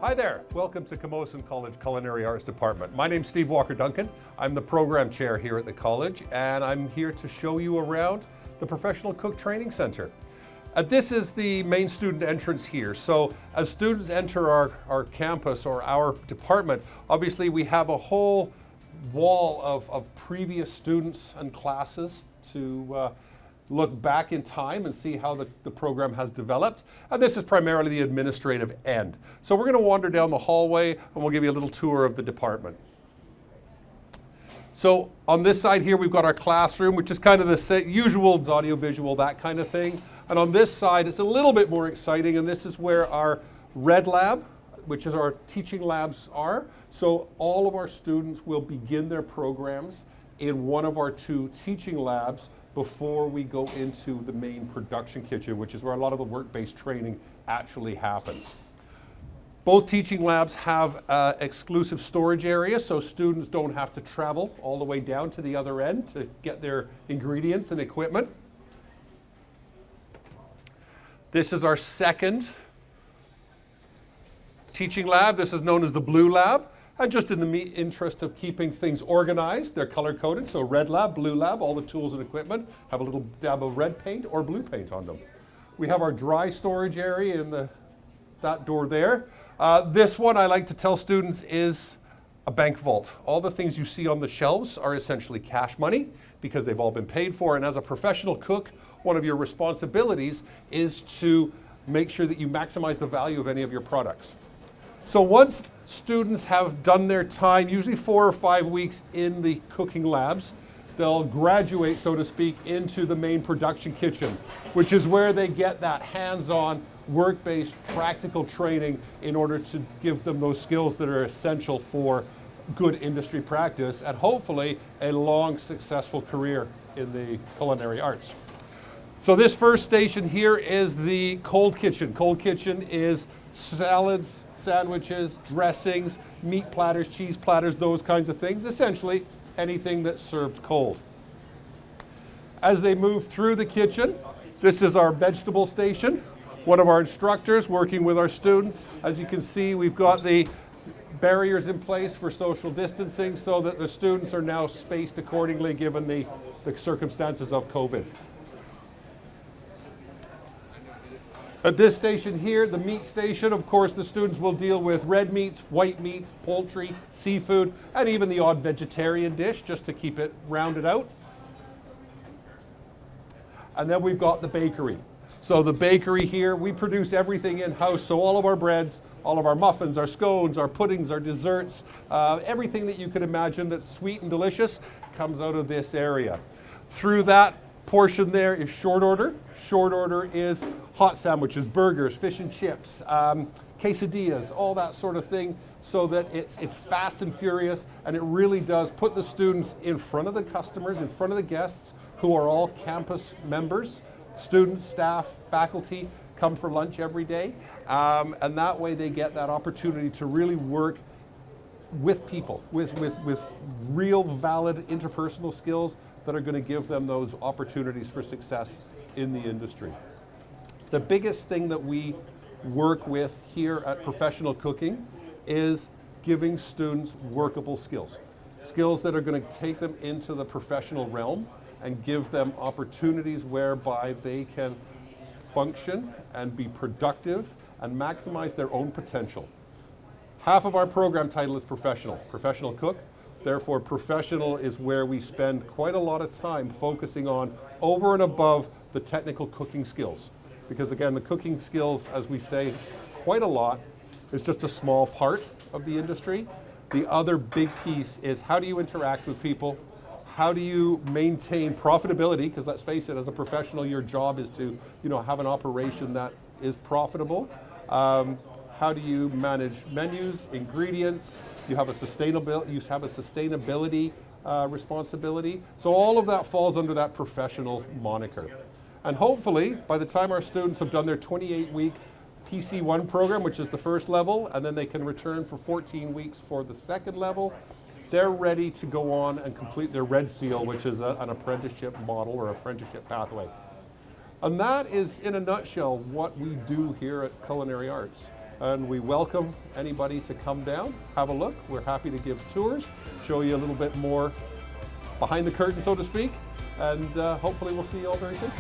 Hi there, welcome to Camosun College Culinary Arts Department. My name's Steve Walker-Duncan. I'm the program chair here at the college, and I'm here to show you around the Professional Cook Training Center. This is the main student entrance here. So as students enter our campus or our department, obviously we have a whole wall of previous students and classes to look back in time and see how the program has developed. And this is primarily the administrative end. So we're going to wander down the hallway and we'll give you a little tour of the department. So on this side here, we've got our classroom, which is kind of the usual audio-visual, that kind of thing. And on this side, it's a little bit more exciting, and this is where our Red Lab, which is our teaching labs, are. So all of our students will begin their programs in one of our two teaching labs before we go into the main production kitchen, which is where a lot of the work-based training actually happens. Both teaching labs have exclusive storage areas, so students don't have to travel all the way down to the other end to get their ingredients and equipment. This is our second teaching lab. This is known as the Blue Lab. And just in the interest of keeping things organized, they're color-coded. So Red Lab, Blue Lab, all the tools and equipment have a little dab of red paint or blue paint on them. We have our dry storage area in that door there. This one, I like to tell students, is a bank vault. All the things you see on the shelves are essentially cash money because they've all been paid for. And as a professional cook, one of your responsibilities is to make sure that you maximize the value of any of your products. So once students have done their time, usually 4 or 5 weeks in the cooking labs, they'll graduate, so to speak, into the main production kitchen, which is where they get that hands-on, work-based, practical training in order to give them those skills that are essential for good industry practice and hopefully a long, successful career in the culinary arts. So this first station here is the cold kitchen. Cold kitchen is salads, sandwiches, dressings, meat platters, cheese platters, those kinds of things. Essentially, anything that's served cold. As they move through the kitchen, this is our vegetable station. One of our instructors working with our students. As you can see, we've got the barriers in place for social distancing so that the students are now spaced accordingly given the circumstances of COVID. At this station here, the meat station, of course, the students will deal with red meats, white meats, poultry, seafood, and even the odd vegetarian dish, just to keep it rounded out. And then we've got the bakery. So the bakery here, we produce everything in-house, so all of our breads, all of our muffins, our scones, our puddings, our desserts, everything that you could imagine that's sweet and delicious comes out of this area. Through that portion there is short order. Short order is hot sandwiches, burgers, fish and chips, quesadillas, all that sort of thing, so that it's fast and furious, and it really does put the students in front of the customers, in front of the guests, who are all campus members. Students, staff, faculty come for lunch every day, and that way they get that opportunity to really work with people, with real valid interpersonal skills that are going to give them those opportunities for success in the industry. The biggest thing that we work with here at Professional Cooking is giving students workable skills. Skills that are going to take them into the professional realm and give them opportunities whereby they can function and be productive and maximize their own potential. Half of our program title is professional cook. Therefore, professional is where we spend quite a lot of time focusing on over and above the technical cooking skills. Because again, the cooking skills, as we say quite a lot, is just a small part of the industry. The other big piece is how do you interact with people? How do you maintain profitability? Because let's face it, as a professional, your job is to, have an operation that is profitable. How do you manage menus, ingredients? You have a sustainability responsibility. So all of that falls under that professional moniker. And hopefully, by the time our students have done their 28-week PC1 program, which is the first level, and then they can return for 14 weeks for the second level, they're ready to go on and complete their Red Seal, which is an apprenticeship model or apprenticeship pathway. And that is, in a nutshell, what we do here at Culinary Arts. and we welcome anybody to come down, have a look. We're happy to give tours, show you a little bit more behind the curtain, so to speak, and hopefully we'll see you all very soon.